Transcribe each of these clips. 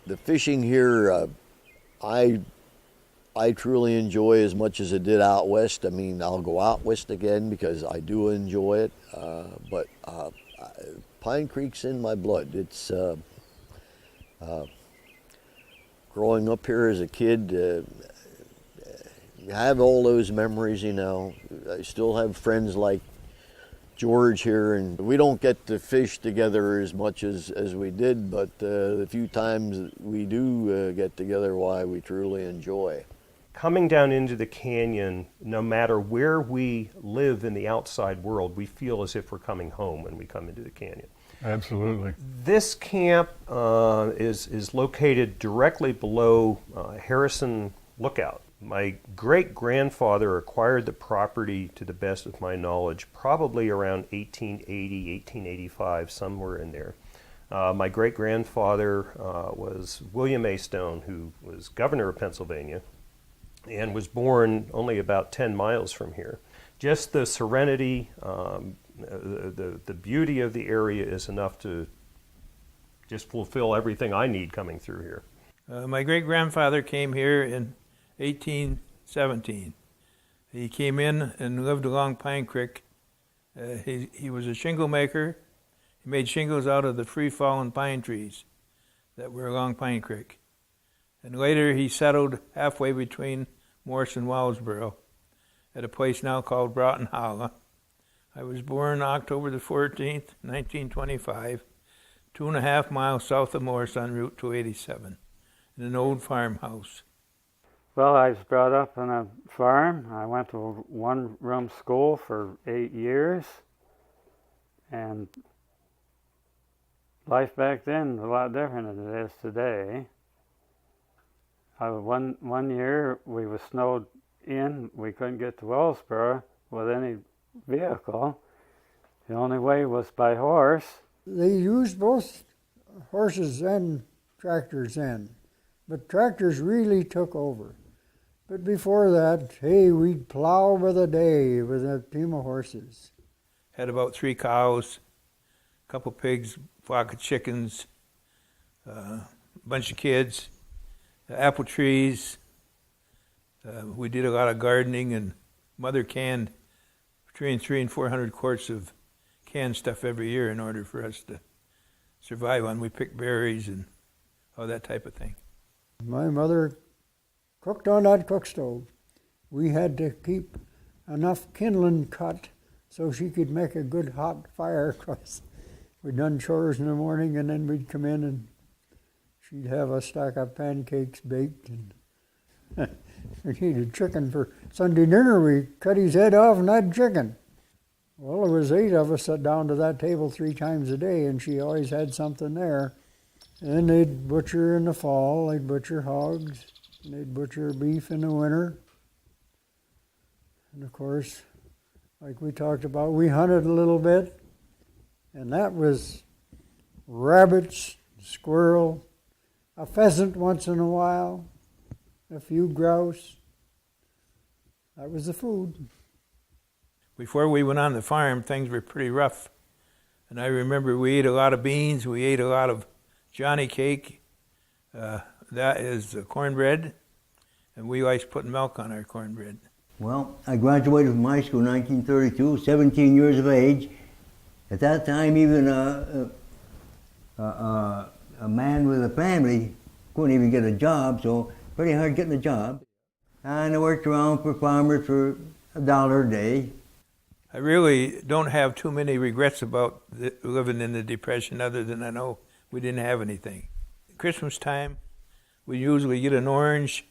The fishing here, I I truly enjoy as much as I did out west. I mean, I'll go out west again because I do enjoy it. But Pine Creek's in my blood. It's growing up here as a kid. You have all those memories, you know. I still have friends like George here, and we don't get to fish together as much as we did, but the few times we do get together, why, we truly enjoy. Coming down into the canyon, no matter where we live in the outside world, we feel as if we're coming home when we come into the canyon. Absolutely. This camp is located directly below Harrison Lookout. My great-grandfather acquired the property, to the best of my knowledge, probably around 1880, 1885, somewhere in there. My great-grandfather was William A. Stone, who was governor of Pennsylvania, and was born only about 10 miles from here. Just the serenity, the beauty of the area is enough to just fulfill everything I need coming through here. My great-grandfather came here in 1817. He came in and lived along Pine Creek. He was a shingle maker. He made shingles out of the free-fallen pine trees that were along Pine Creek. And later he settled halfway between Morse and Wellsboro at a place now called Broughton Hollow. I was born October the 14th, 1925, 2.5 miles south of Morse on Route 287, in an old farmhouse. Well, I was brought up on a farm. I went to a one-room school for 8 years, and life back then was a lot different than it is today. One year we were snowed in. We couldn't get to Wellsboro with any vehicle. The only way was by horse. They used both horses and tractors then, but tractors really took over. But before that, hey, we'd plow by the day with a team of horses. Had about 3 cows, a couple pigs, flock of chickens, a bunch of kids, apple trees. We did a lot of gardening, and Mother canned between 300 and 400 quarts of canned stuff every year in order for us to survive on. We picked berries and all that type of thing. My mother cooked on that cook stove. We had to keep enough kindling cut so she could make a good hot fire, because we'd done chores in the morning and then we'd come in and she'd have a stack of pancakes baked, and we needed chicken for Sunday dinner. We cut his head off and had chicken. Well, there was 8 of us sat down to that table 3 times a day, and she always had something there. And they'd butcher in the fall, they'd butcher hogs, and they'd butcher beef in the winter. And of course, like we talked about, we hunted a little bit, and that was rabbits, squirrel, a pheasant once in a while, a few grouse. That was the food. Before we went on the farm, things were pretty rough. And I remember we ate a lot of beans, we ate a lot of Johnny cake. That is cornbread, and we always put milk on our cornbread. Well, I graduated from high school in 1932, 17 years of age. At that time, even a man with a family couldn't even get a job, so pretty hard getting a job. And I worked around for farmers for $1 a day. I really don't have too many regrets about living in the Depression, other than I know we didn't have anything. Christmas time, we usually get an orange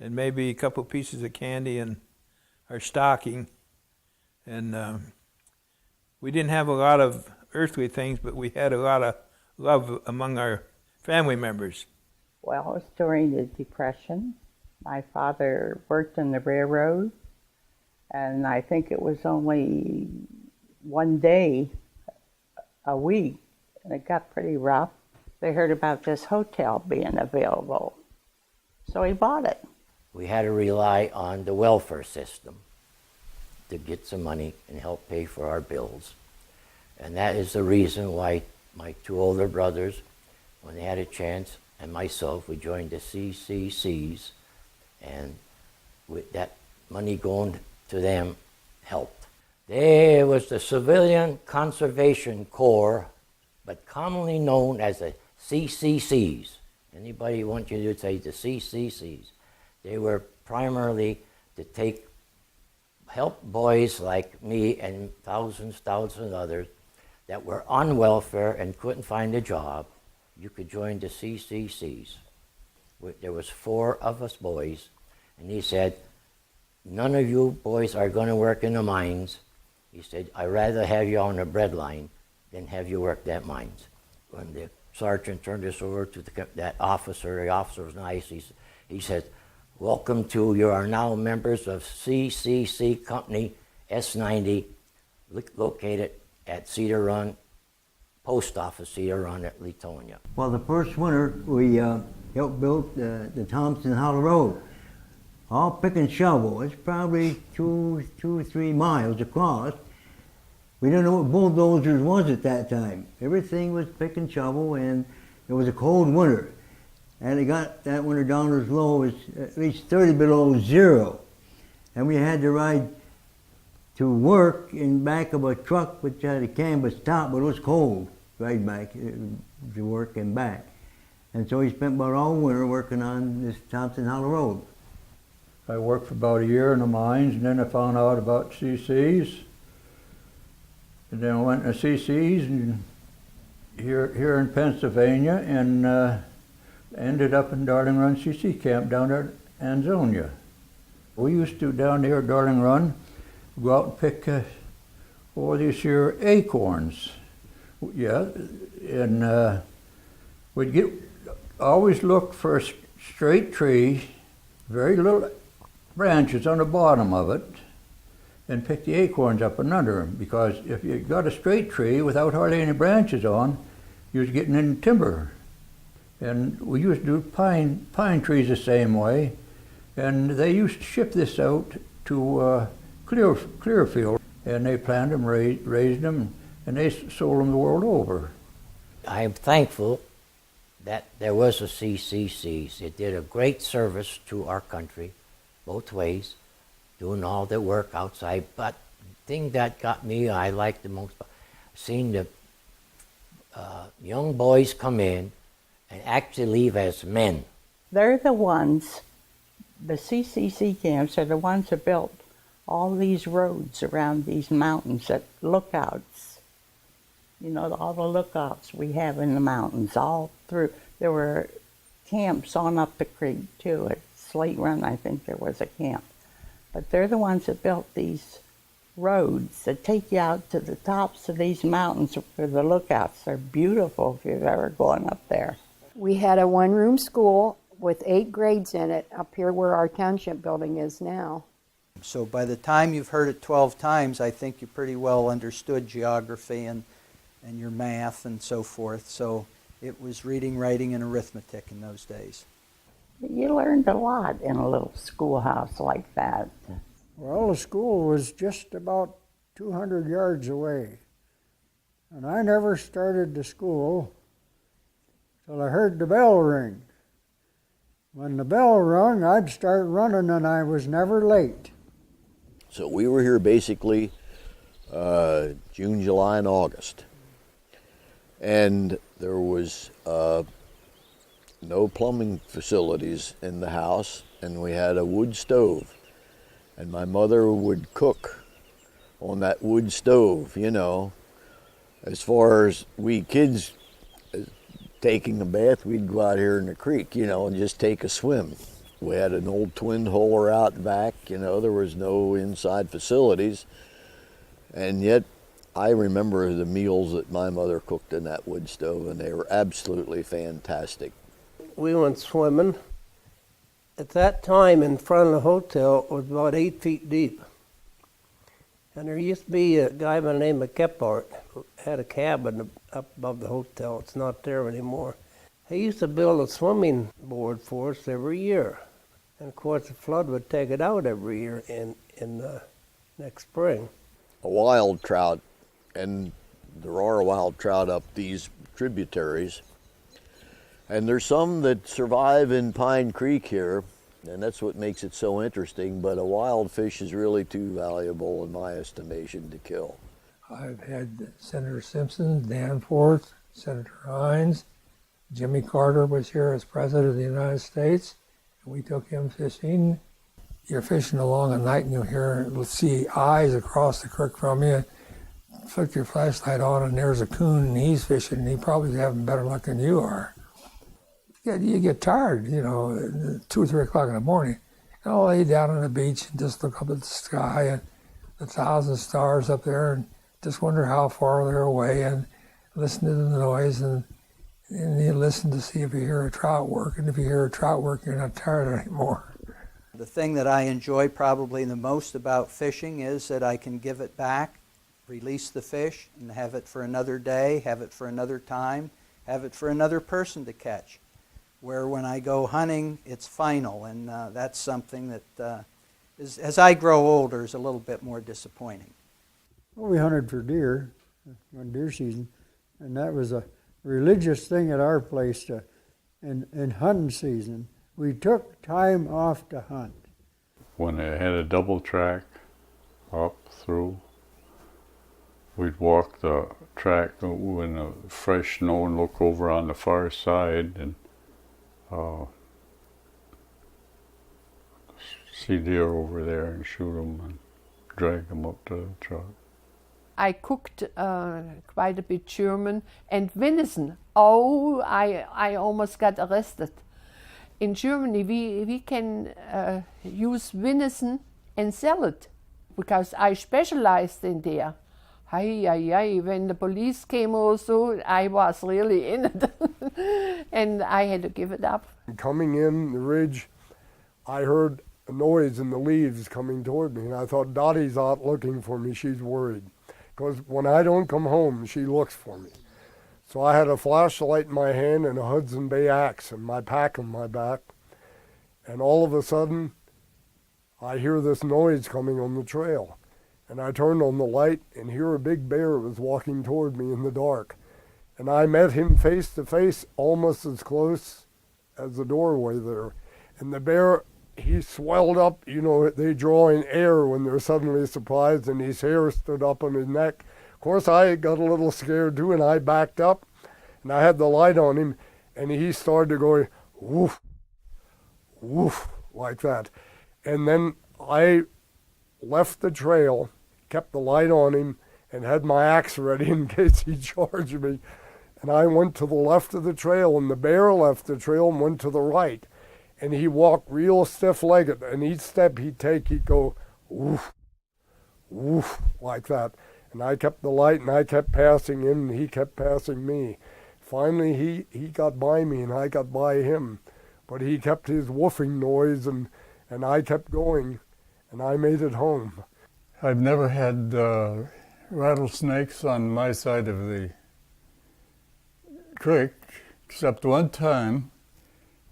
and maybe a couple pieces of candy in our stocking. And we didn't have a lot of earthly things, but we had a lot of love among our family members. Well, it was during the Depression. My father worked in the railroad, and I think it was only one day a week, and it got pretty rough. They heard about this hotel being available, so he bought it. We had to rely on the welfare system to get some money and help pay for our bills. And that is the reason why my 2 older brothers, when they had a chance, and myself, we joined the CCCs, and with that money going to them helped. There was the Civilian Conservation Corps, but commonly known as the CCCs. Anybody want you to say the CCCs? They were primarily to help boys like me and thousands others that were on welfare and couldn't find a job. You could join the CCCs. There was 4 of us boys, and he said, none of you boys are going to work in the mines. He said, I'd rather have you on the bread line than have you work that mines. When the sergeant turned this over to that officer, the officer was nice. He said, welcome to, you are now members of CCC Company S90, located at Cedar Run, Post Office Cedar Run at Latonia. Well, the first winter, we helped build the Thompson Hollow Road. All pick and shovel. It's probably 2 or 3 miles across. We didn't know what bulldozers was at that time. Everything was pick and shovel, and it was a cold winter. And it got that winter down as low as at least 30 below zero. And we had to ride to work in back of a truck which had a canvas top, but it was cold, ride back to work and back. And so we spent about all winter working on this Thompson Hollow Road. I worked for about a year in the mines, and then I found out about CCs. And then I went to CCs and here in Pennsylvania, and ended up in Darling Run CC camp down there at Ansonia. We used to, down there at Darling Run, go out and pick these here acorns. Yeah, and we'd always look for a straight tree, very little branches on the bottom of it, and pick the acorns up and under them, because if you got a straight tree without hardly any branches on, you was getting in timber. And we used to do pine trees the same way, and they used to ship this out to Clearfield, and they planted them, raised them, and they sold them the world over. I'm thankful that there was a CCCs. It did a great service to our country, both ways, doing all the work outside. But the thing that got me, I liked the most, seeing the young boys come in and actually leave as men. They're the ones, the CCC camps are the ones that built all these roads around these mountains at lookouts. You know, all the lookouts we have in the mountains, all through. There were camps on up the creek too. At Slate Run, I think there was a camp. But they're the ones that built these roads that take you out to the tops of these mountains for the lookouts. They're beautiful if you've ever gone up there. We had a one-room school with 8 grades in it up here where our township building is now. So by the time you've heard it 12 times, I think you pretty well understood geography and your math and so forth. So it was reading, writing, and arithmetic in those days. You learned a lot in a little schoolhouse like that. Well, the school was just about 200 yards away. And I never started the school till I heard the bell ring. When the bell rung, I'd start running, and I was never late. So we were here basically June, July, and August. And there was no plumbing facilities in the house, and we had a wood stove. And my mother would cook on that wood stove, you know. As far as we kids taking a bath, we'd go out here in the creek, you know, and just take a swim. We had an old twin holer out back, you know, there was no inside facilities. And yet, I remember the meals that my mother cooked in that wood stove, and they were absolutely fantastic. We went swimming. At that time, in front of the hotel, it was about 8 feet deep. And there used to be a guy by the name of Kephart who had a cabin up above the hotel. It's not there anymore. He used to build a swimming board for us every year. And of course, the flood would take it out every year in next spring. A wild trout, and there are wild trout up these tributaries. And there's some that survive in Pine Creek here, and that's what makes it so interesting, but a wild fish is really too valuable in my estimation to kill. I've had Senator Simpson, Danforth, Senator Hines. Jimmy Carter was here as President of the United States, and we took him fishing. You're fishing along at night and you'll see eyes across the creek from you. Flick your flashlight on and there's a coon and he's fishing and he probably having better luck than you are. You get tired, 2 or 3 o'clock in the morning. And I'll lay down on the beach and just look up at the sky and the 1,000 stars up there and just wonder how far they're away and listen to the noise and you listen to see if you hear a trout work. And if you hear a trout work, you're not tired anymore. The thing that I enjoy probably the most about fishing is that I can give it back, release the fish, and have it for another day, have it for another time, have it for another person to catch. Where when I go hunting, it's final, and that's something that, as I grow older, is a little bit more disappointing. Well, we hunted for deer on deer season, and that was a religious thing at our place in hunting season. We took time off to hunt. When they had a double track up through, we'd walk the track when the fresh snow and look over on the far side and see deer over there and shoot them and drag them up to the truck. I cooked quite a bit German and venison. Oh, I almost got arrested. In Germany, we can use venison and sell it because I specialized in there. When the police came also, I was really in it and I had to give it up. Coming in the ridge, I heard a noise in the leaves coming toward me and I thought, Dottie's out looking for me, she's worried. Because when I don't come home, she looks for me. So I had a flashlight in my hand and a Hudson Bay axe and my pack on my back. And all of a sudden, I hear this noise coming on the trail. And I turned on the light and here a big bear was walking toward me in the dark. And I met him face to face, almost as close as the doorway there. And the bear, he swelled up, they draw in air when they're suddenly surprised, and his hair stood up on his neck. Of course, I got a little scared too, and I backed up, and I had the light on him, and he started going, woof, woof, like that. And then I left the trail, kept the light on him, and had my axe ready in case he charged me. And I went to the left of the trail, and the bear left the trail and went to the right. And he walked real stiff-legged, and each step he'd take, he'd go, woof, woof, like that. And I kept the light, and I kept passing him, and he kept passing me. Finally, he got by me, and I got by him. But he kept his woofing noise, and I kept going, and I made it home. I've never had rattlesnakes on my side of the creek, except one time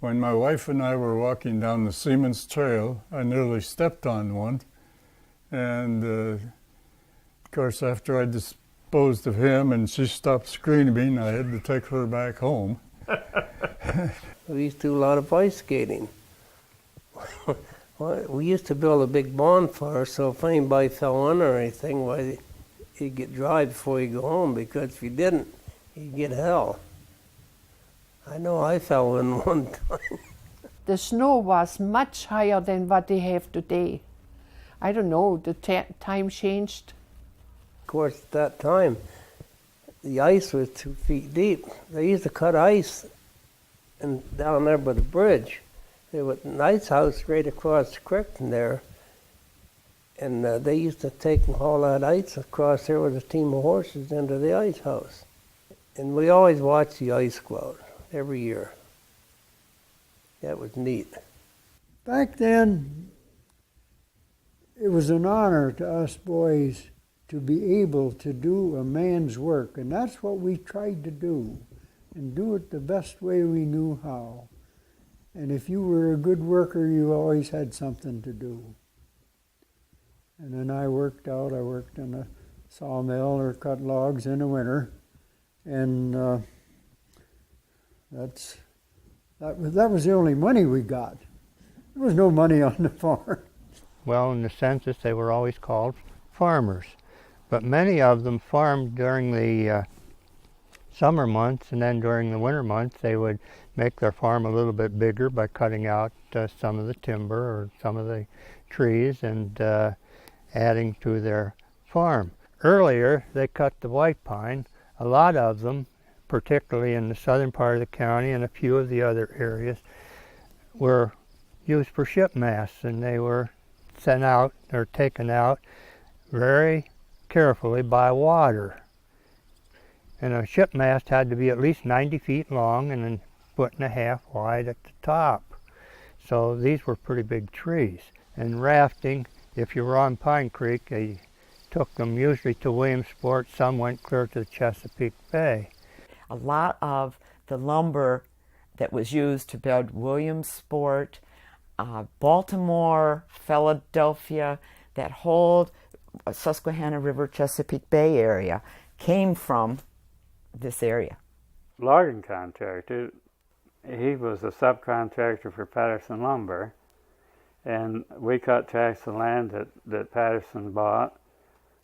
when my wife and I were walking down the Siemens Trail. I nearly stepped on one, and of course after I disposed of him and she stopped screaming, I had to take her back home. We used to do a lot of ice skating. We used to build a big bonfire, so if anybody fell on or anything, why, you'd get dry before you go home, because if you didn't, you'd get hell. I know I fell in one time. The snow was much higher than what they have today. I don't know, the time changed. Of course, at that time, the ice was 2 feet deep. They used to cut ice and down there by the bridge. There was an ice house right across the creek from there. And they used to take and haul that ice across there with a team of horses into the ice house. And we always watched the ice go out every year. That was neat. Back then, it was an honor to us boys to be able to do a man's work, and that's what we tried to do, and do it the best way we knew how. And if you were a good worker, you always had something to do. And then I worked in a sawmill or cut logs in the winter, and that's That was the only money we got. There was no money on the farm. Well, in the census, they were always called farmers. But many of them farmed during the summer months, and then during the winter months, they would make their farm a little bit bigger by cutting out some of the timber or some of the trees and adding to their farm. Earlier, they cut the white pine. A lot of them, particularly in the southern part of the county and a few of the other areas, were used for ship masts, and they were sent out or taken out very carefully by water. And a ship mast had to be at least 90 feet long and a foot and a half wide at the top. So these were pretty big trees. And rafting, if you were on Pine Creek, they took them usually to Williamsport. Some went clear to the Chesapeake Bay. A lot of the lumber that was used to build Williamsport, Baltimore, Philadelphia, that whole Susquehanna River, Chesapeake Bay area came from this area. Logging contractor, he was a subcontractor for Patterson Lumber, and we cut tracts of land that Patterson bought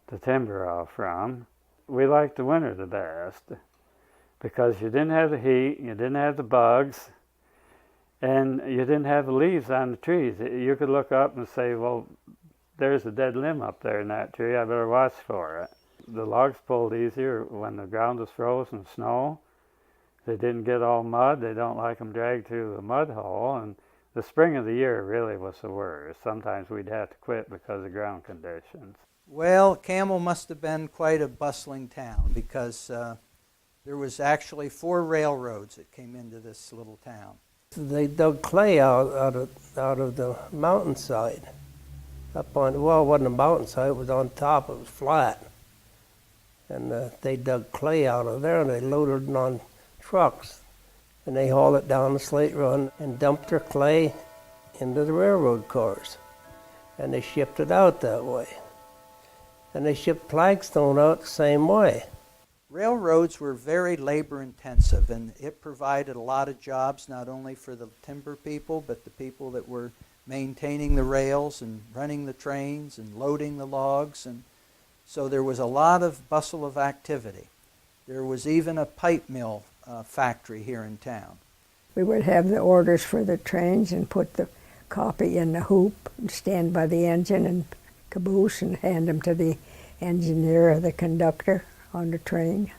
the timber off from. We liked the winter the best because you didn't have the heat, you didn't have the bugs, and you didn't have the leaves on the trees. You could look up and say, well, there's a dead limb up there in that tree, I better watch for it. The logs pulled easier when the ground was frozen snow. They didn't get all mud. They don't like them dragged through the mud hole. And the spring of the year really was the worst. Sometimes we'd have to quit because of ground conditions. Well, Camel must have been quite a bustling town because there was actually 4 railroads that came into this little town. They dug clay out of the mountainside. Up on, well, it wasn't a mountainside, it was on top, it was flat. And they dug clay out of there and they loaded it on trucks. And they hauled it down the Slate Run and dumped their clay into the railroad cars. And they shipped it out that way. And they shipped flagstone out the same way. Railroads were very labor intensive, and it provided a lot of jobs not only for the timber people, but the people that were maintaining the rails and running the trains and loading the logs. And so there was a lot of bustle of activity. There was even a pipe mill factory here in town. We would have the orders for the trains and put the copy in the hoop and stand by the engine and caboose and hand them to the engineer or the conductor on the train.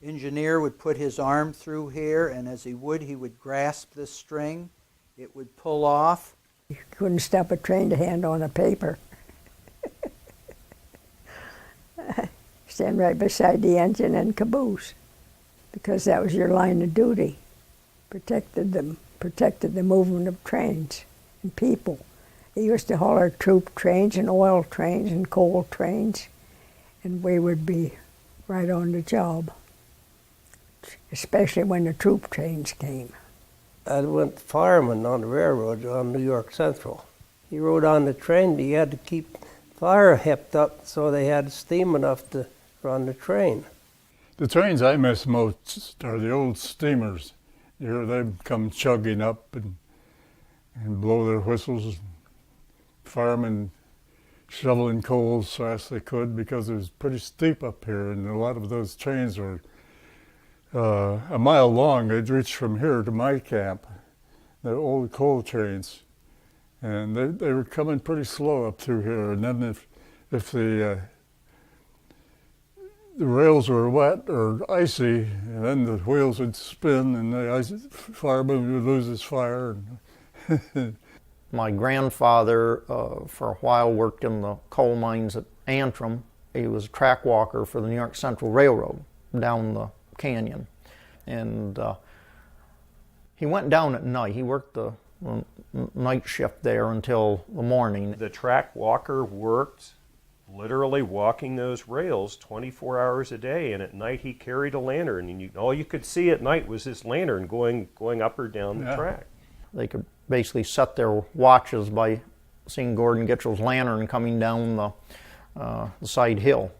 Engineer would put his arm through here, and as he would grasp this string. It would pull off. You couldn't stop a train to hand on a paper. Stand right beside the engine and caboose, because that was your line of duty. Protected the movement of trains and people. They used to haul our troop trains and oil trains and coal trains, and we would be right on the job, especially when the troop trains came. I went fireman on the railroad on New York Central. He rode on the train, but you had to keep fire hepped up so they had steam enough to run the train. The trains I miss most are the old steamers. You hear them come chugging up and blow their whistles. Firemen shoveling coal as fast as they could because it was pretty steep up here, and a lot of those trains were a mile long. They'd reach from here to my camp. They're old coal trains, and they were coming pretty slow up through here. And then if the rails were wet or icy, and then the wheels would spin, and the fireman would lose his fire. My grandfather, for a while, worked in the coal mines at Antrim. He was a track walker for the New York Central Railroad down the canyon. And he went down at night. He worked the night shift there until the morning. The track walker worked literally walking those rails 24 hours a day, and at night he carried a lantern, and all you could see at night was this lantern going up or down the track. They could basically set their watches by seeing Gordon Gitchell's lantern coming down the side hill.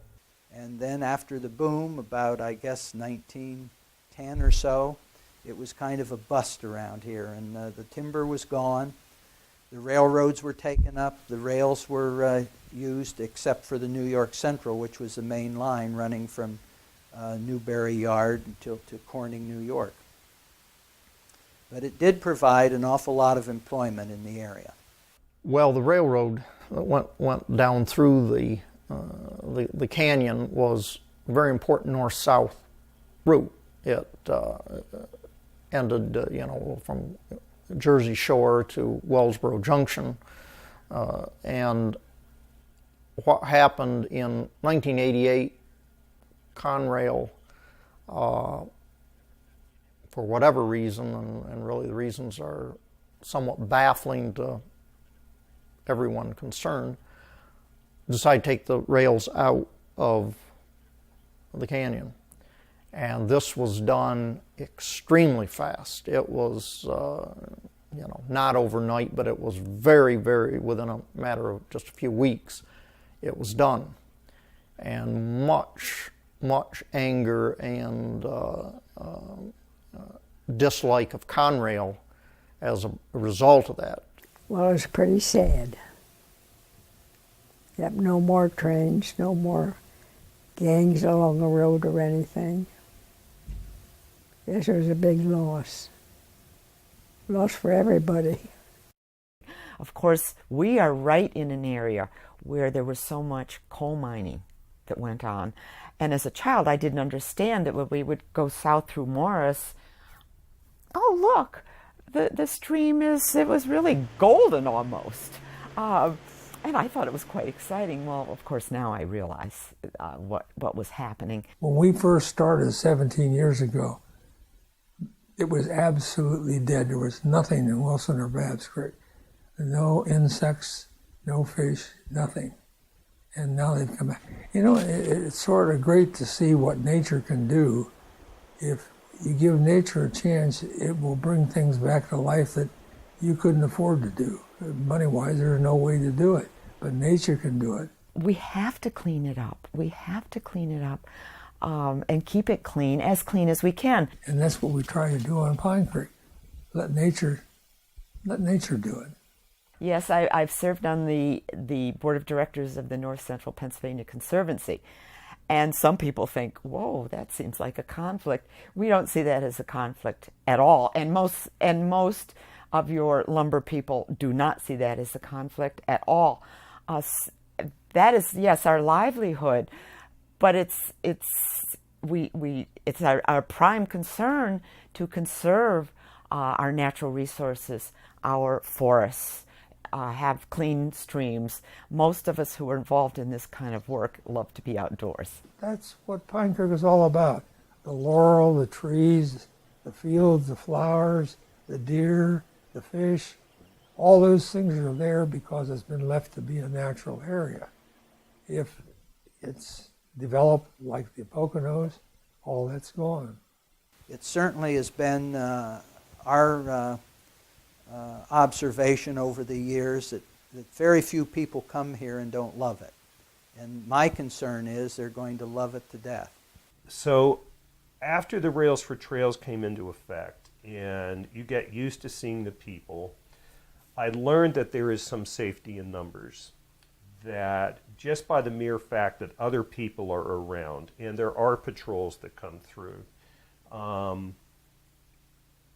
And then after the boom, about, I guess, 1910 or so, it was kind of a bust around here, and the timber was gone. The railroads were taken up. The rails were used, except for the New York Central, which was the main line running from Newberry Yard until to Corning, New York. But it did provide an awful lot of employment in the area. Well, the railroad that went down through the canyon was a very important north-south route. It ended, from Jersey Shore to Wellsboro Junction, and what happened in 1988, Conrail, for whatever reason, and really the reasons are somewhat baffling to everyone concerned, decided to take the rails out of the canyon. And this was done extremely fast. It was, not overnight, but it was very, very, within a matter of just a few weeks, it was done. And much anger and dislike of Conrail as a result of that. Well, it's pretty sad. Yep, no more trains, no more gangs along the road or anything. Yes, it was a big loss. Loss for everybody. Of course, we are right in an area where there was so much coal mining that went on. And as a child, I didn't understand that when we would go south through Morris, oh, look, the stream it was really golden almost. And I thought it was quite exciting. Well, of course, now I realize what was happening. When we first started 17 years ago, it was absolutely dead. There was nothing in Wilson or Babs Creek. No insects, no fish, nothing. And now they've come back. It's sort of great to see what nature can do. If you give nature a chance, it will bring things back to life that you couldn't afford to do. Money-wise, there's no way to do it, but nature can do it. We have to clean it up. We have to clean it up and keep it clean as we can. And that's what we try to do on Pine Creek. Let nature do it. Yes, I've served on the board of directors of the North Central Pennsylvania Conservancy. And some people think, whoa, that seems like a conflict. We don't see that as a conflict at all. And most of your lumber people do not see that as a conflict at all. That is, yes, our livelihood, but it's our prime concern to conserve our natural resources, our forests, have clean streams. Most of us who are involved in this kind of work love to be outdoors. That's what Pine Creek is all about. The laurel, the trees, the fields, the flowers, the deer, the fish, all those things are there because it's been left to be a natural area. If it's developed like the Poconos, all that's gone. It certainly has been our observation over the years that very few people come here and don't love it. And my concern is they're going to love it to death. So after the Rails for Trails came into effect and you get used to seeing the people, I learned that there is some safety in numbers. That just by the mere fact that other people are around, and there are patrols that come through, I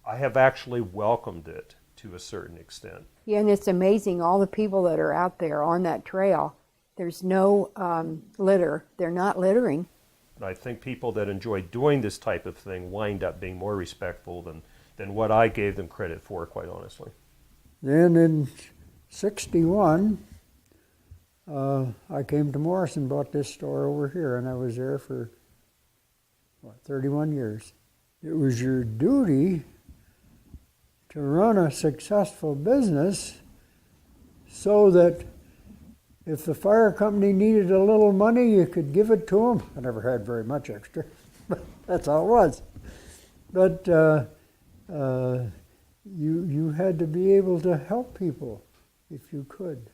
have actually welcomed it to a certain extent. Yeah, and it's amazing, all the people that are out there on that trail, there's no litter. They're not littering. I think people that enjoy doing this type of thing wind up being more respectful than what I gave them credit for, quite honestly. Then in '61, I came to Morris and bought this store over here, and I was there for 31 years. It was your duty to run a successful business so that if the fire company needed a little money, you could give it to them. I never had very much extra, but that's how it was. But you had to be able to help people if you could.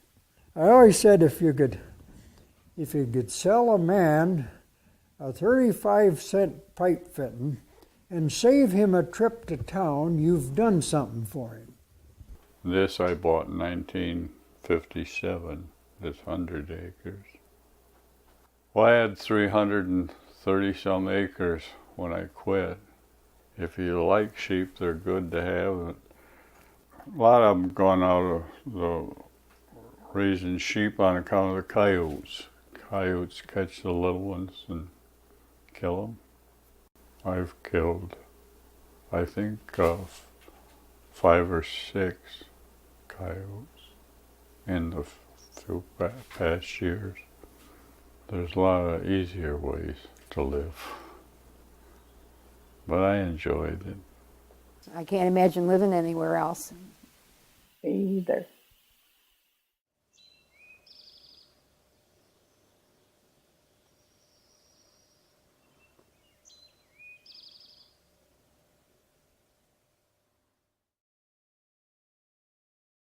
I always said if you could sell a man a 35-cent pipe fitting and save him a trip to town, you've done something for him. This I bought in 1957, this 100 acres. Well, I had 330 some acres when I quit. If you like sheep, they're good to have. A lot of them gone out of the raising sheep on account of the coyotes. Coyotes catch the little ones and kill them. I've killed, I think, 5 or 6 coyotes in the few past years. There's a lot of easier ways to live, but I enjoyed it. I can't imagine living anywhere else. Me either.